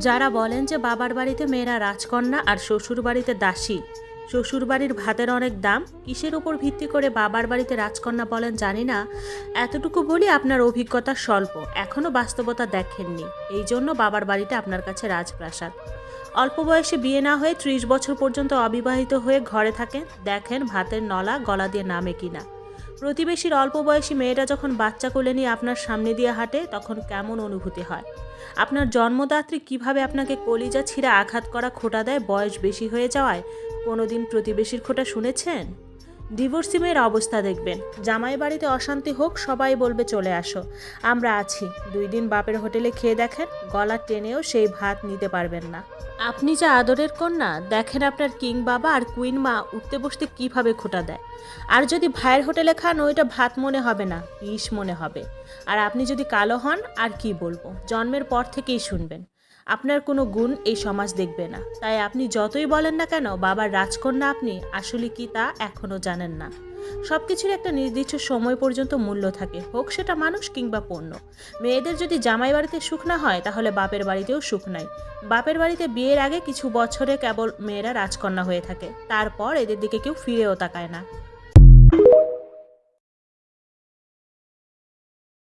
যারা বলেন যে বাবার বাড়িতে মেয়েরা রাজকন্যা আর শ্বশুর বাড়িতে দাসী, শ্বশুর বাড়ির ভাতের অনেক দাম, কিসের উপর ভিত্তি করে বাবার বাড়িতে রাজকন্যা বলেন জানি না। এতটুকু বলি, আপনার অভিজ্ঞতা স্বল্প, এখনও বাস্তবতা দেখেননি, এই জন্য বাবার বাড়িটা আপনার কাছে রাজপ্রাসাদ। অল্প বয়সে বিয়ে না হয়ে 30 বছর পর্যন্ত অবিবাহিত হয়ে ঘরে থাকেন, দেখেন ভাতের নলা গলা দিয়ে নামে কিনা। প্রতিবেশীর অল্প বয়সী মেয়েটা যখন বাচ্চা কোলে নিয়ে আপনার সামনে দিয়ে হাঁটে, তখন কেমন অনুভূতি হয়? আপনার জন্মদাত্রী কিভাবে আপনাকে কলিজা ছিঁড়ে আঘাত করা খোঁটা দেয় বয়স বেশি হয়ে যাওয়ায়? কোনোদিন প্রতিবেশীর খোঁটা শুনেছেন? ডিভোর্সি মেয়ের অবস্থা দেখবেন, জামাই বাড়িতে অশান্তি হোক সবাই বলবে চলে আসো, আমরা আছি। 2 দিন বাপের হোটেলে খেয়ে দেখেন, গলা টেনেও সেই ভাত নিতে পারবেন না। আপনি যা আদরের কন্যা, দেখেন আপনার কিং বাবা আর কুইন মা উঠতে বসতে কিভাবে খোঁটা দেয়। আর যদি ভাইয়ের হোটেলে খান, ওইটা ভাত মনে হবে না, বিষ মনে হবে। আর আপনি যদি কালো হন, আর কি বলবো, জন্মের পর থেকেই শুনবেন আপনার কোনো গুণ এই সমাজ দেখবে না। তাই আপনি যতই বলেন না কেন বাবার রাজকন্যা আপনি, আসলে কি তা এখনও জানেন না। সব কিছুর একটা নির্দিষ্ট সময় পর্যন্ত মূল্য থাকে, হোক সেটা মানুষ কিংবা পণ্য। মেয়েদের যদি জামাই বাড়িতে সুখ না হয়, তাহলে বাপের বাড়িতেও সুখ নাই। বাপের বাড়িতে বিয়ের আগে কিছু বছরে কেবল মেয়েরা রাজকন্যা হয়ে থাকে, তারপর এদের দিকে কেউ ফিরেও তাকায় না।